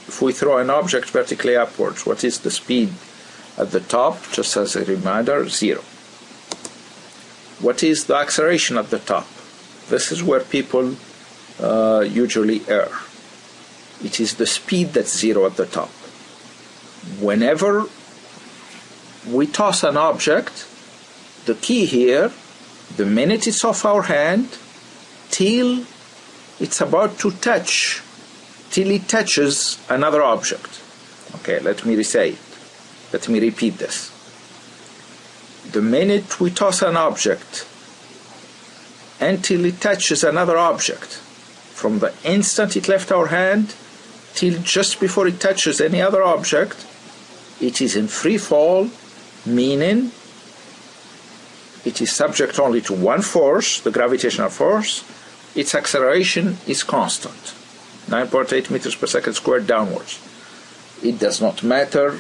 if we throw an object vertically upwards, what is the speed at the top? Just as a reminder, 0. What is the acceleration at the top? This is where people usually err. It is the speed that's 0 at the top. Whenever we toss an object, the key here, the minute it's off our hand till it's about to touch, till it touches another object. Okay, let me re-say it. Let me repeat this. The minute we toss an object until it touches another object, from the instant it left our hand till just before it touches any other object, it is in free fall, meaning it is subject only to one force, the gravitational force. Its acceleration is constant, 9.8 meters per second squared downwards. It does not matter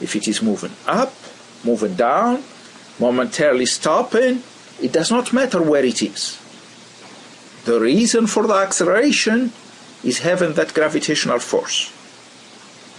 if it is moving up, moving down, momentarily stopping. It does not matter where it is. The reason for the acceleration is having that gravitational force.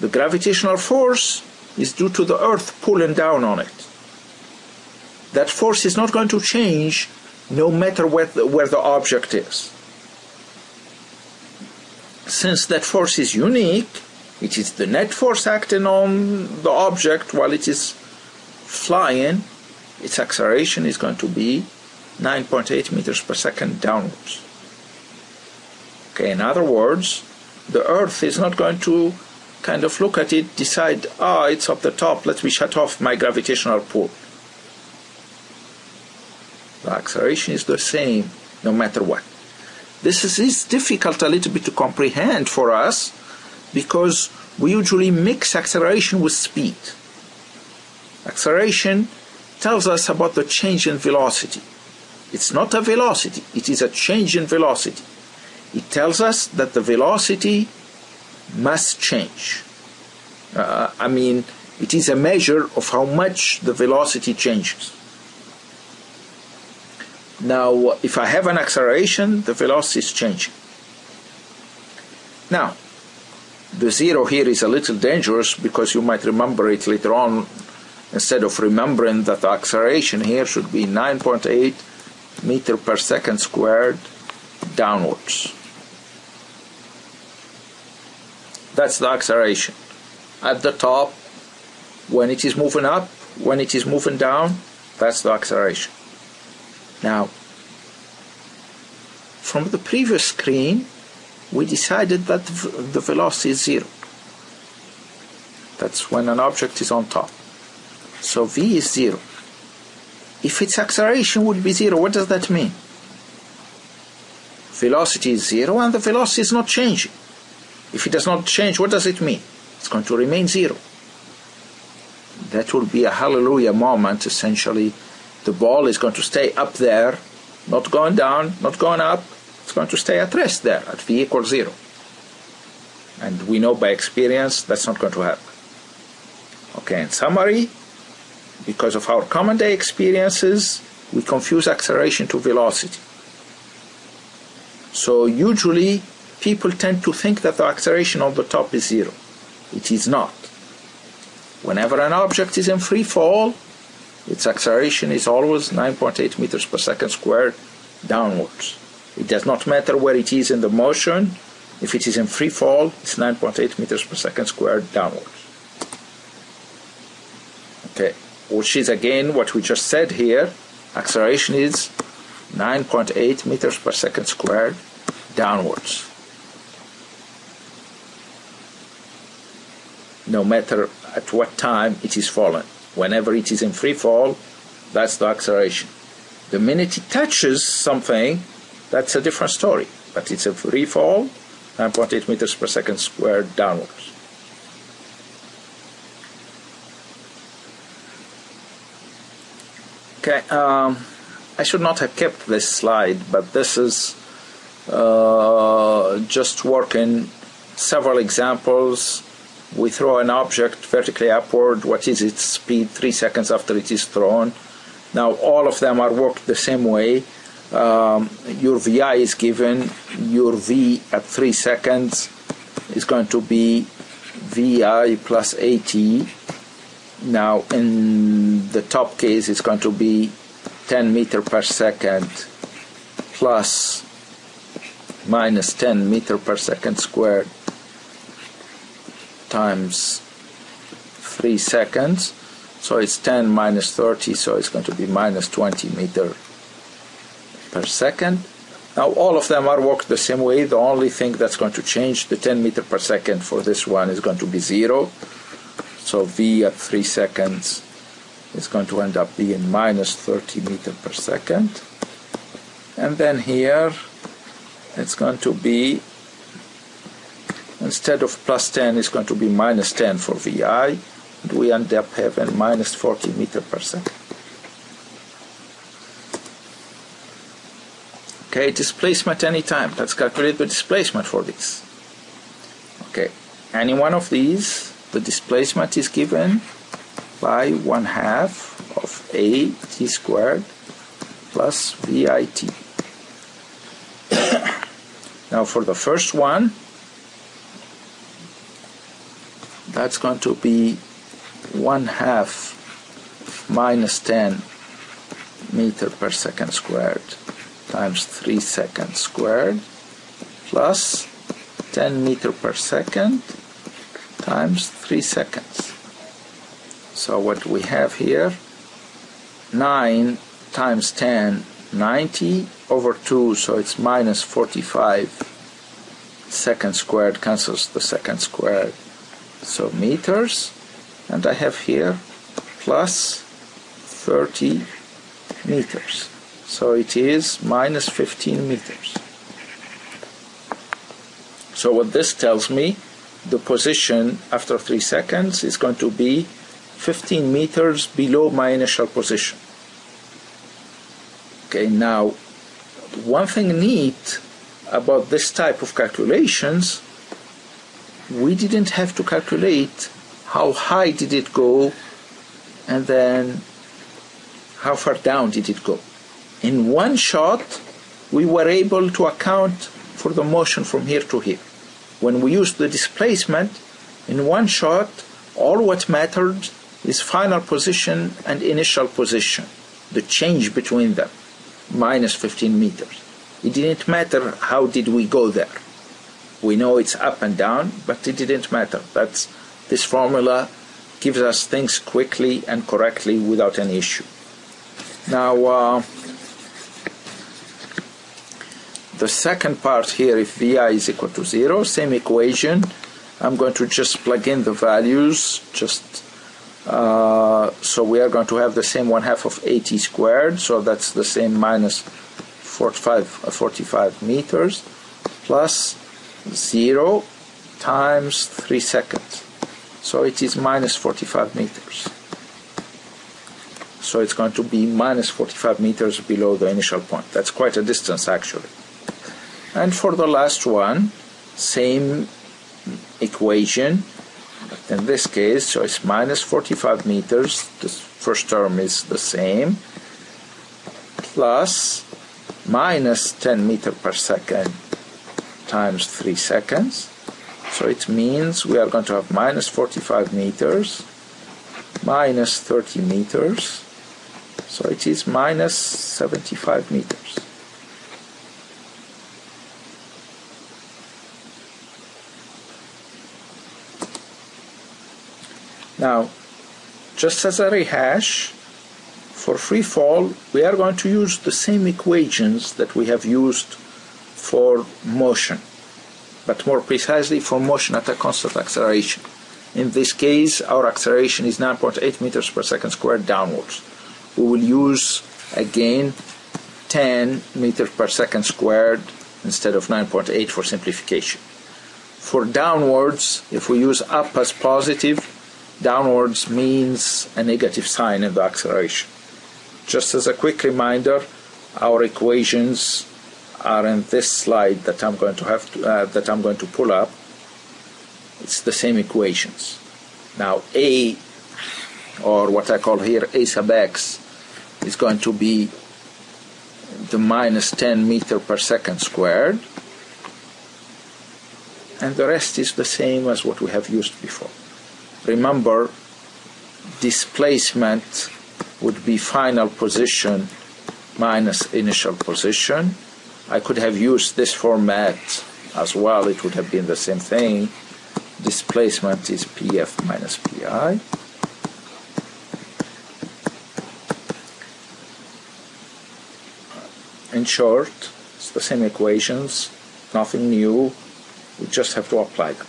The gravitational force is due to the Earth pulling down on it. That force is not going to change no matter where the object is. Since that force is unique, it is the net force acting on the object while it is flying, its acceleration is going to be 9.8 meters per second downwards. Okay, in other words, the Earth is not going to kind of look at it, decide, it's up the top, let me shut off my gravitational pull. The acceleration is the same no matter what. This is difficult a little bit to comprehend for us because we usually mix acceleration with speed. Acceleration tells us about the change in velocity. It's not a velocity, it is a change in velocity. It tells us that the velocity must change. It is a measure of how much the velocity changes. Now, if I have an acceleration, the velocity is changing. Now, the 0 here is a little dangerous because you might remember it later on. Instead of remembering that the acceleration here should be 9.8 meter per second squared downwards. That's the acceleration. At the top, when it is moving up, when it is moving down, that's the acceleration. Now, from the previous screen, we decided that the velocity is 0. That's when an object is on top. So v is 0. If its acceleration would be 0, what does that mean? Velocity is 0 and the velocity is not changing. If it does not change, what does it mean? It's going to remain 0. That would be a hallelujah moment, essentially. The ball is going to stay up there, not going down, not going up. It's going to stay at rest there, at v equals 0. And we know by experience that's not going to happen. Okay, in summary, because of our common day experiences, we confuse acceleration to velocity. So usually, people tend to think that the acceleration on the top is 0. It is not. Whenever an object is in free fall, its acceleration is always 9.8 meters per second squared downwards. It does not matter where it is in the motion. If it is in free fall, it's 9.8 meters per second squared downwards. Okay, which is again what we just said here. Acceleration is 9.8 meters per second squared downwards. No matter at what time it is falling. Whenever it is in free fall, that's the acceleration. The minute it touches something, that's a different story. But it's a free fall, 9.8 meters per second squared downwards. Okay, I should not have kept this slide, but this is just working several examples. We throw an object vertically upward. What is its speed 3 seconds after it is thrown? Now all of them are worked the same way. Your VI is given. Your V at 3 seconds is going to be VI plus AT. Now in the top case it's going to be 10 meter per second plus minus 10 meter per second squared times 3 seconds. So it's 10 minus 30, so it's going to be minus 20 meter per second. Now all of them are worked the same way. The only thing that's going to change, the 10 meter per second for this one is going to be 0. So V at 3 seconds is going to end up being minus 30 meter per second. And then here it's going to be, instead of plus 10, it's going to be minus 10 for VI. And we end up having minus 40 meter per second. Okay, displacement anytime. Let's calculate the displacement for this. Okay, any one of these, the displacement is given by 1/2 of a t squared plus VIT. Now for the first one, that's going to be 1/2 minus 10 meter per second squared times 3 seconds squared plus 10 meter per second times 3 seconds. So what we have here, 9 times 10, 90 over 2, so it's minus 45 second squared, cancels the second squared, so meters, and I have here plus 30 meters. So it is minus 15 meters. So what this tells me, the position after 3 seconds is going to be 15 meters below my initial position. Okay, now one thing neat about this type of calculations, we didn't have to calculate how high did it go and then how far down did it go. In one shot, we were able to account for the motion from here to here. When we used the displacement, in one shot, all what mattered is final position and initial position, the change between them, minus 15 meters. It didn't matter how did we go there. We know it's up and down, but it didn't matter. This formula gives us things quickly and correctly without any issue. Now, the second part here, if VI is equal to 0, same equation. I'm going to just plug in the values, so we are going to have the same 1/2 of AT squared, so that's the same minus 45 meters, plus 0 times 3 seconds. So it is minus 45 meters. So it's going to be minus 45 meters below the initial point. That's quite a distance actually. And for the last one, same equation, but in this case, so it's minus 45 meters, the first term is the same, plus minus 10 meter per second times 3 seconds. So it means we are going to have minus 45 meters, minus 30 meters, so it is minus 75 meters. Now, just as a rehash, for free fall, we are going to use the same equations that we have used for motion, but more precisely for motion at a constant acceleration. In this case, our acceleration is 9.8 meters per second squared downwards. We will use, again, 10 meters per second squared instead of 9.8 for simplification. For downwards, if we use up as positive, downwards means a negative sign in the acceleration. Just as a quick reminder, our equations are in this slide that I'm going to pull up. It's the same equations. Now A, or what I call here A sub x, is going to be the minus 10 meter per second squared, and the rest is the same as what we have used before. Remember, displacement would be final position minus initial position. I could have used this format as well. It would have been the same thing. Displacement is PF minus PI. In short, it's the same equations, nothing new. We just have to apply them.